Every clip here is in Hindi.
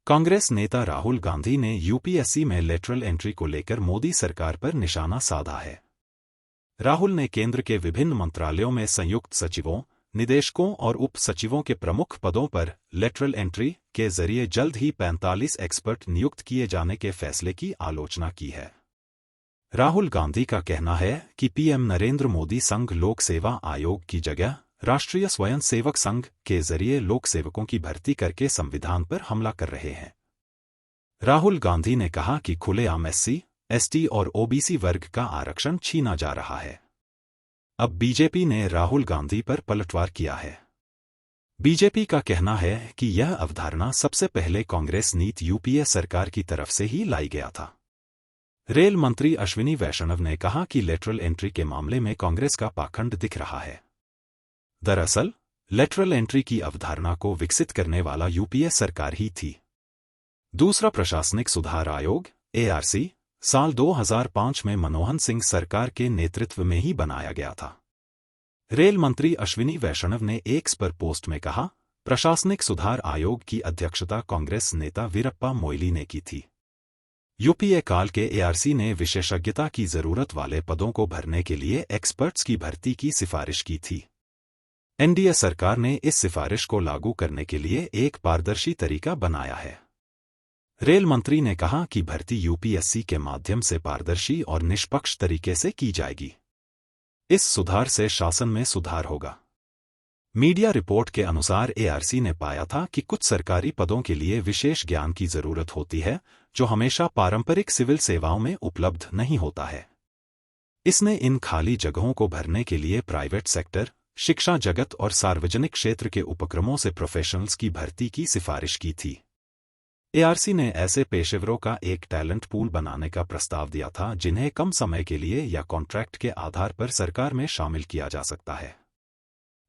कांग्रेस नेता राहुल गांधी ने यूपीएससी में लेटरल एंट्री को लेकर मोदी सरकार पर निशाना साधा है। राहुल ने केंद्र के विभिन्न मंत्रालयों में संयुक्त सचिवों, निदेशकों और उप सचिवों के प्रमुख पदों पर लेटरल एंट्री के जरिए जल्द ही 45 एक्सपर्ट नियुक्त किए जाने के फैसले की आलोचना की है। राहुल गांधी का कहना है कि पीएम नरेंद्र मोदी संघ लोक सेवा आयोग की जगह राष्ट्रीय स्वयंसेवक संघ के जरिए लोक सेवकों की भर्ती करके संविधान पर हमला कर रहे हैं। राहुल गांधी ने कहा कि खुलेआम एससी, एसटी और ओबीसी वर्ग का आरक्षण छीना जा रहा है। अब बीजेपी ने राहुल गांधी पर पलटवार किया है। बीजेपी का कहना है कि यह अवधारणा सबसे पहले कांग्रेस नीति यूपीए सरकार की तरफ से ही लाई गया था। रेल मंत्री अश्विनी वैष्णव ने कहा कि लेटरल एंट्री के मामले में कांग्रेस का पाखंड दिख रहा है। दरअसल, लेटरल एंट्री की अवधारणा को विकसित करने वाला यूपीए सरकार ही थी। दूसरा प्रशासनिक सुधार आयोग, एआरसी, साल 2005 में मनमोहन सिंह सरकार के नेतृत्व में ही बनाया गया था। रेल मंत्री अश्विनी वैष्णव ने एक्स पर पोस्ट में कहा, प्रशासनिक सुधार आयोग की अध्यक्षता कांग्रेस नेता वीरप्पा मोइली ने की थी। यूपीए काल के एआरसी ने विशेषज्ञता की जरूरत वाले पदों को भरने के लिए एक्सपर्ट्स की भर्ती की सिफारिश की थी। एनडीए सरकार ने इस सिफारिश को लागू करने के लिए एक पारदर्शी तरीका बनाया है। रेल मंत्री ने कहा कि भर्ती यूपीएससी के माध्यम से पारदर्शी और निष्पक्ष तरीके से की जाएगी। इस सुधार से शासन में सुधार होगा। मीडिया रिपोर्ट के अनुसार एआरसी ने पाया था कि कुछ सरकारी पदों के लिए विशेष ज्ञान की जरूरत होती है, जो हमेशा पारंपरिक सिविल सेवाओं में उपलब्ध नहीं होता है। इसने इन खाली जगहों को भरने के लिए प्राइवेट सेक्टर, शिक्षा जगत और सार्वजनिक क्षेत्र के उपक्रमों से प्रोफेशनल्स की भर्ती की सिफारिश की थी। एआरसी ने ऐसे पेशेवरों का एक टैलेंट पूल बनाने का प्रस्ताव दिया था जिन्हें कम समय के लिए या कॉन्ट्रैक्ट के आधार पर सरकार में शामिल किया जा सकता है।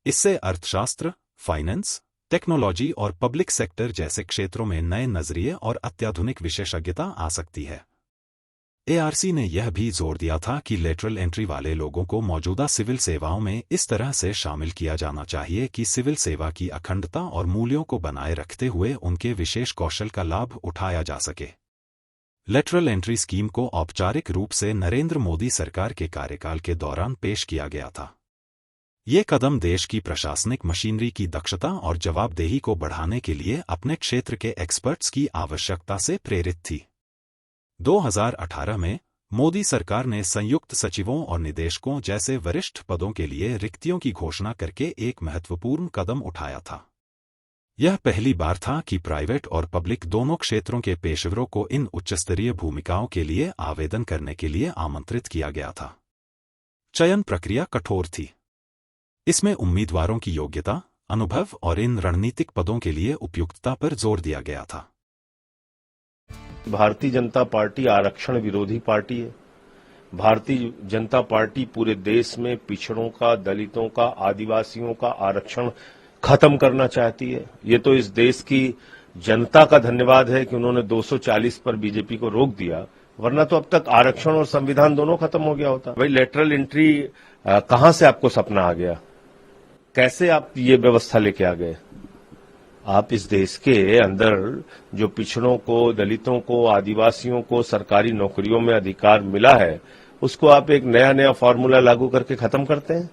इससे अर्थशास्त्र, फाइनेंस, टेक्नोलॉजी और पब्लिक सेक्टर जैसे क्षेत्रों में नए नजरिए और अत्याधुनिक विशेषज्ञता आ सकती है। एआरसी ने यह भी जोर दिया था कि लेटरल एंट्री वाले लोगों को मौजूदा सिविल सेवाओं में इस तरह से शामिल किया जाना चाहिए कि सिविल सेवा की अखंडता और मूल्यों को बनाए रखते हुए उनके विशेष कौशल का लाभ उठाया जा सके। लेटरल एंट्री स्कीम को औपचारिक रूप से नरेंद्र मोदी सरकार के कार्यकाल के दौरान पेश किया गया था। ये कदम देश की प्रशासनिक मशीनरी की दक्षता और जवाबदेही को बढ़ाने के लिए अपने क्षेत्र के एक्सपर्ट्स की आवश्यकता से प्रेरित थी। 2018 में मोदी सरकार ने संयुक्त सचिवों और निदेशकों जैसे वरिष्ठ पदों के लिए रिक्तियों की घोषणा करके एक महत्वपूर्ण कदम उठाया था। यह पहली बार था कि प्राइवेट और पब्लिक दोनों क्षेत्रों के पेशेवरों को इन उच्चस्तरीय भूमिकाओं के लिए आवेदन करने के लिए आमंत्रित किया गया था। चयन प्रक्रिया कठोर थी। इसमें उम्मीदवारों की योग्यता, अनुभव और इन रणनीतिक पदों के लिए उपयुक्तता पर जोर दिया गया था। भारतीय जनता पार्टी आरक्षण विरोधी पार्टी है। भारतीय जनता पार्टी पूरे देश में पिछड़ों का, दलितों का, आदिवासियों का आरक्षण खत्म करना चाहती है। ये तो इस देश की जनता का धन्यवाद है कि उन्होंने 240 पर बीजेपी को रोक दिया, वरना तो अब तक आरक्षण और संविधान दोनों खत्म हो गया होता। भाई लेटरल एंट्री कहां से आपको सपना आ गया? कैसे आप ये व्यवस्था लेके आ गए? आप इस देश के अंदर जो पिछड़ों को, दलितों को, आदिवासियों को सरकारी नौकरियों में अधिकार मिला है, उसको आप एक नया फॉर्मूला लागू करके खत्म करते हैं,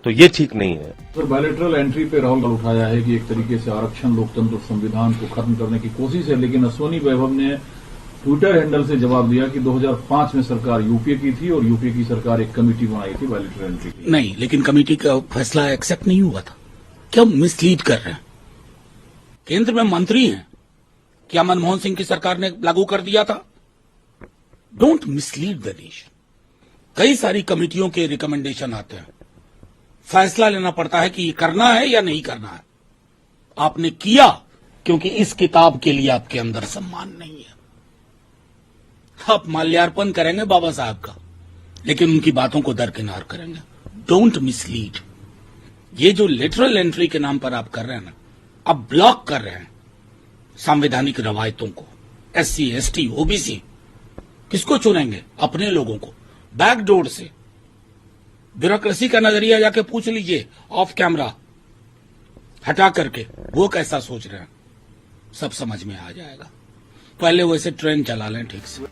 तो ये ठीक नहीं है। सर, बायलैटरल एंट्री पे राहुल उठाया है कि एक तरीके से आरक्षण, लोकतंत्र, संविधान को खत्म करने की कोशिश है, लेकिन अश्विनी वैभव ने ट्विटर हैंडल से जवाब दिया कि 2005 में सरकार यूपीए की थी और यूपीए की सरकार एक कमेटी बनाई थी बायलैटरल एंट्री की। नहीं, लेकिन कमेटी का फैसला एक्सेप्ट नहीं हुआ था। क्या मिसलीड कर रहे हैं? केंद्र में मंत्री हैं, क्या मनमोहन सिंह की सरकार ने लागू कर दिया था? Don't mislead the nation. कई सारी कमेटियों के रिकमेंडेशन आते हैं, फैसला लेना पड़ता है कि ये करना है या नहीं करना है। आपने किया क्योंकि इस किताब के लिए आपके अंदर सम्मान नहीं है। आप माल्यार्पण करेंगे बाबा साहब का, लेकिन उनकी बातों को दरकिनार करेंगे। Don't mislead. ये जो लिटरल एंट्री के नाम पर आप कर रहे हैं ना, अब ब्लॉक कर रहे हैं संवैधानिक रवायतों को। एससी, एसटी, ओबीसी किसको चुनेंगे? अपने लोगों को बैकडोर से। ब्यूरोक्रेसी का नजरिया जाके पूछ लीजिए, ऑफ कैमरा हटा करके, वो कैसा सोच रहे हैं। सब समझ में आ जाएगा। पहले वैसे ट्रेन चला लें ठीक से।